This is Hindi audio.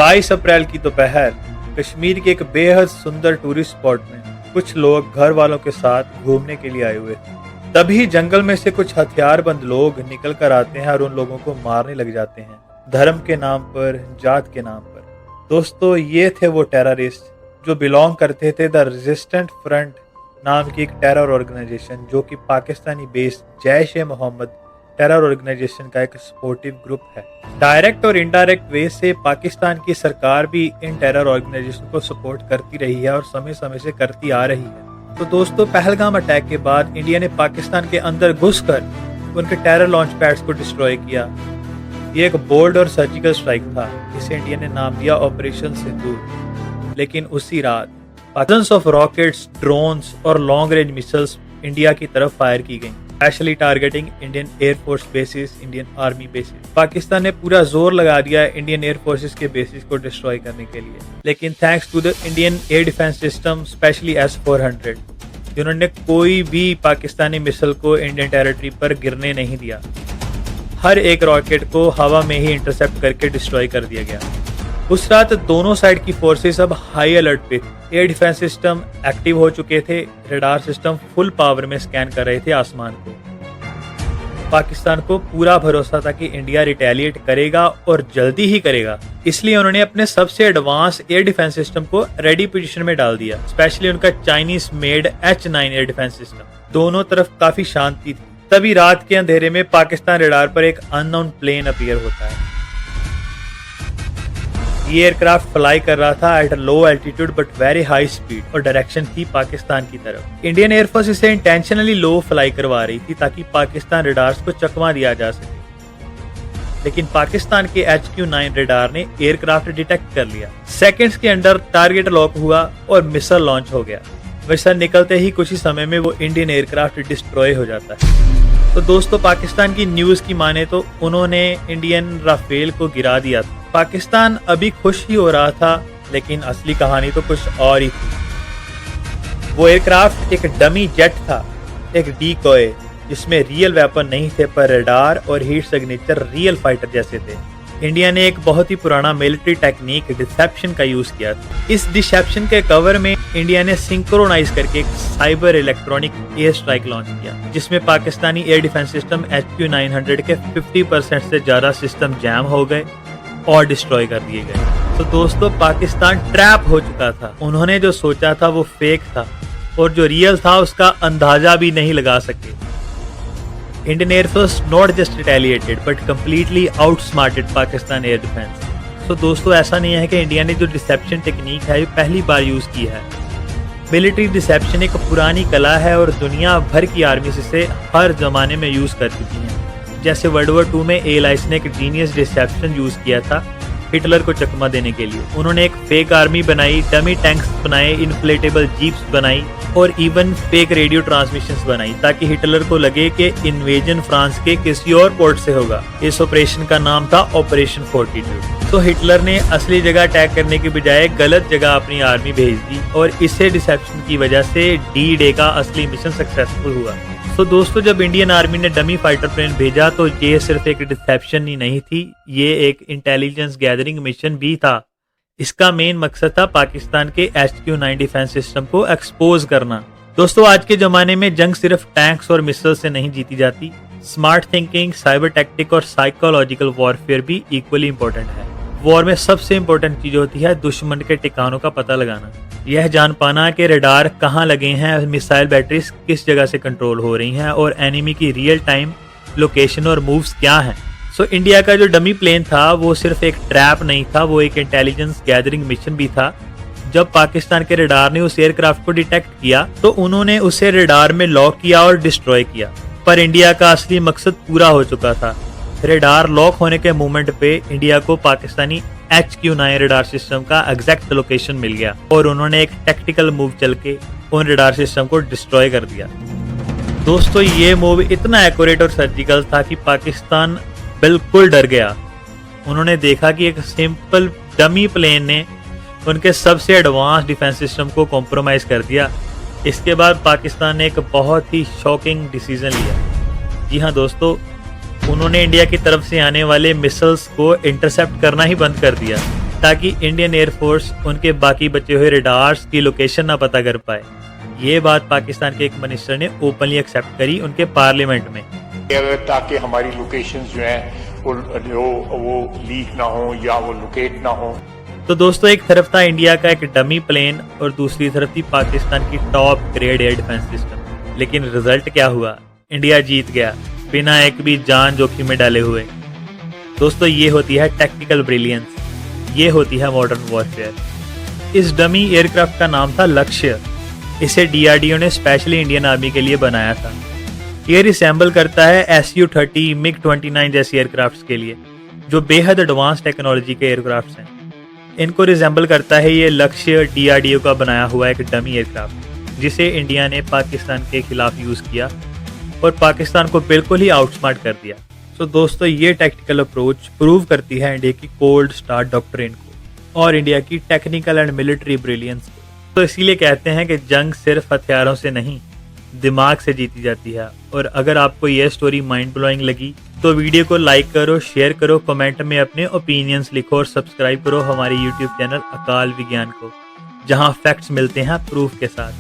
22 अप्रैल की दोपहर कश्मीर के एक बेहद सुंदर टूरिस्ट स्पॉट में कुछ लोग घर वालों के साथ घूमने के लिए आए हुए थे। तभी जंगल में से कुछ हथियारबंद लोग निकल कर आते हैं और उन लोगों को मारने लग जाते हैं, धर्म के नाम पर, जात के नाम पर। दोस्तों, ये थे वो टेररिस्ट जो बिलोंग करते थे द रेजिस्टेंट फ्रंट नाम की एक टेरर ऑर्गेनाइजेशन, जो कि Pakistani based Jaish e Mohammed terror organization का एक सपोर्टिव ग्रुप है। डायरेक्ट और इनडायरेक्ट वे से पाकिस्तान की सरकार भी इन टेरर ऑर्गेनाइजेशन को सपोर्ट करती रही है और समय समय से करती आ रही है। तो दोस्तों, पहलगाम अटैक के बाद इंडिया ने पाकिस्तान के अंदर घुसकर उनके टेरर लॉन्च पैड्स को डिस्ट्रॉय किया। ये एक बोल्ड और सर्जिकल स्ट्राइक था, जिसे इंडिया ने नाम दिया ऑपरेशन सिंदूर। लेकिन उसी रात thousands ऑफ रॉकेट्स, ड्रोन्स और लॉन्ग रेंज मिसाइल्स इंडिया की तरफ फायर की गई, specially targeting Indian air force bases, Indian army bases. Pakistan ने पूरा जोर लगा दिया इंडियन एयर फोर्सेस के बेसिस को डिस्ट्रॉय करने के लिए। लेकिन thanks to the Indian air defence system, specially S-400, जिन्होंने कोई भी पाकिस्तानी मिसाइल को इंडियन टेरिटरी पर गिरने नहीं दिया। हर एक रॉकेट को हवा में ही इंटरसेप्ट करके डिस्ट्रॉय कर दिया गया। उस रात दोनों साइड की फोर्सेस अब हाई अलर्ट पे थी। एयर डिफेंस सिस्टम एक्टिव हो चुके थे, रडार सिस्टम फुल पावर में स्कैन कर रहे थे आसमान को। पाकिस्तान को पूरा भरोसा था कि इंडिया रिटेलिएट करेगा और जल्दी ही करेगा, इसलिए उन्होंने अपने सबसे एडवांस एयर डिफेंस सिस्टम को रेडी पोजीशन में डाल दिया, स्पेशली उनका Chinese made H-9 air defence system. दोनों तरफ काफी शांति थी। तभी रात के अंधेरे में पाकिस्तान रडार पर एक अननोन प्लेन अपीयर होता है। ये एयरक्राफ्ट फ्लाई कर रहा था at low altitude but very high speed और डायरेक्शन थी पाकिस्तान की तरफ। इंडियन एयरफोर्स इसे इंटेंशनली लो फ्लाई करवा रही थी ताकि पाकिस्तान रडार्स को चकमा दिया जा सके। लेकिन पाकिस्तान के HQ-9 रडार ने एयरक्राफ्ट डिटेक्ट कर लिया। सेकंड्स के अंदर टारगेट लॉक हुआ और मिसाइल लॉन्च हो गया। मिसाइल निकलते ही कुछ ही समय में वो इंडियन एयरक्राफ्ट डिस्ट्रॉय हो जाता है। तो दोस्तों, पाकिस्तान की न्यूज की माने तो उन्होंने इंडियन राफेल को गिरा दिया था। पाकिस्तान अभी खुश ही हो रहा था, लेकिन असली कहानी तो कुछ और ही थी। वो एयरक्राफ्ट एक डमी जेट था, एक डीकॉय, जिसमें रियल वेपन नहीं थे, पर रडार और हीट सिग्नेचर रियल फाइटर जैसे थे। इंडिया ने एक बहुत ही पुराना मिलिट्री टेक्निक डिसेप्शन का यूज किया था। इस डिसेप्शन के कवर में इंडिया ने सिंक्रोनाइज करके एक cyber electronic air strike launch किया, जिसमें Pakistani air defence system HQ-900 के 50% से ज्यादा सिस्टम जैम हो गए और डिस्ट्रॉय कर दिए गए। तो दोस्तों, पाकिस्तान ट्रैप हो चुका था। उन्होंने जो सोचा था वो फेक था और जो रियल था उसका अंदाजा भी नहीं लगा सके। Indian air force not just retaliated but completely outsmarted Pakistan air defence. तो दोस्तों, ऐसा नहीं है कि इंडिया ने जो डिसेप्शन टेक्निक है ये पहली बार यूज की है। मिलिट्री डिसेप्शन एक पुरानी कला है और दुनिया भर की आर्मी इसे हर जमाने में यूज कर चुकी है। जैसे वर्ल्ड वॉर 2 में एलाइस ने एक जीनियस डिसेप्शन यूज किया था हिटलर को चकमा देने के लिए। उन्होंने एक फेक आर्मी बनाई, डमी टैंक्स बनाए, इन्फ्लेटेबल जीप्स बनाई और इवन फेक रेडियो ट्रांसमिशंस बनाई, ताकि हिटलर को लगे कि इन्वेजन फ्रांस के किसी और पोर्ट से होगा। इस ऑपरेशन का नाम था ऑपरेशन फोर्टिट्यूड। तो हिटलर ने असली जगह अटैक करने के बजाय गलत जगह अपनी आर्मी भेज दी और इसे डिसेप्शन की वजह से D-Day का असली मिशन सक्सेसफुल हुआ। तो दोस्तों, जब इंडियन आर्मी ने डमी फाइटर प्लेन भेजा तो ये सिर्फ एक डिसेप्शन ही नहीं थी, ये एक इंटेलिजेंस गैदरिंग मिशन भी था। इसका मेन मकसद था पाकिस्तान के HQ-9 डिफेंस सिस्टम को एक्सपोज करना। दोस्तों, आज के जमाने में जंग सिर्फ टैंक्स और मिसाइल से नहीं जीती जाती। स्मार्ट थिंकिंग, साइबर टैक्टिक और साइकोलॉजिकल वॉरफेयर भी इक्वली इंपॉर्टेंट है। वॉर में सबसे इंपॉर्टेंट चीज होती है दुश्मन के ठिकानों का पता लगाना, यह जान पाना कि रडार कहाँ लगे हैं, मिसाइल बैटरीज किस जगह से कंट्रोल हो रही हैं और एनिमी की रियल टाइम लोकेशन और मूव्स क्या हैं। सो इंडिया का जो डमी प्लेन था वो सिर्फ एक ट्रैप नहीं था, वो एक इंटेलिजेंस गैदरिंग मिशन भी था। जब पाकिस्तान के रडार ने उस एयरक्राफ्ट को डिटेक्ट किया तो उन्होंने उसे रडार में लॉक किया और डिस्ट्रॉय किया। पर इंडिया का असली मकसद पूरा हो चुका था। रडार लॉक होने के मोमेंट पे इंडिया को पाकिस्तानी HQ-9 रडार सिस्टम का एग्जैक्ट लोकेशन मिल गया और उन्होंने एक टैक्टिकल मूव चल के उन रडार सिस्टम को डिस्ट्रॉय कर दिया। दोस्तों, ये मूव इतना एक्यूरेट और सर्जिकल था कि पाकिस्तान बिल्कुल डर गया। उन्होंने देखा कि एक सिंपल डमी प्लेन ने उनके सबसे एडवांस डिफेंस सिस्टम को कॉम्प्रोमाइज कर दिया। इसके बाद पाकिस्तान ने एक बहुत ही शॉकिंग डिसीजन लिया। जी हाँ दोस्तों, उन्होंने इंडिया की तरफ से आने वाले मिसाइल्स को इंटरसेप्ट करना ही बंद कर दिया। ताकि इंडियन एयरफोर्स उनके बाकी बचे हुए रडार्स की लोकेशन ना पता कर पाए। ये बात पाकिस्तान के एक मिनिस्टर ने ओपनली एक्सेप्ट करी उनके पार्लियामेंट में, ताकि हमारी लोकेशंस जो हैं वो लीक ना हो या वो लोकेट ना हो। तो दोस्तों, एक तरफ था इंडिया का एक डमी प्लेन और दूसरी तरफ थी पाकिस्तान की top grade air defence system. लेकिन रिजल्ट क्या हुआ? इंडिया जीत गया बिना एक भी जान जोखिम में डाले हुए। दोस्तों, ये होती है टेक्निकल ब्रिलियंस, ये होती है मॉडर्न वॉरफेयर। इस डमी एयरक्राफ्ट का नाम था लक्ष्य। इसे DRDO ने स्पेशली इंडियन आर्मी के लिए बनाया था। ये रिसेंबल करता है Su-30, MiG-29 जैसी एयरक्राफ्ट्स के लिए, जो बेहद एडवांस टेक्नोलॉजी के एयरक्राफ्ट्स हैं। इनको रिसेंबल करता है ये लक्ष्य DRDO का बनाया हुआ एक डमी एयरक्राफ्ट, जिसे इंडिया ने पाकिस्तान के खिलाफ यूज़ किया और पाकिस्तान को बिल्कुल ही आउटस्मार्ट कर दिया। तो दोस्तों, ये टैक्टिकल अप्रोच प्रूव करती है इंडिया की कोल्ड स्टार डॉक्ट्रिन को और इंडिया की टेक्निकल एंड मिलिट्री ब्रिलियंस को। तो इसीलिए कहते हैं कि जंग सिर्फ हथियारों से नहीं, दिमाग से जीती जाती है। और अगर आपको यह स्टोरी माइंड ब्लोइंग लगी तो वीडियो को लाइक करो, शेयर करो, कमेंट में अपने ओपिनियंस लिखो और सब्सक्राइब करो हमारे YouTube चैनल अकाल विज्ञान को, जहां फैक्ट्स मिलते हैं प्रूफ के साथ।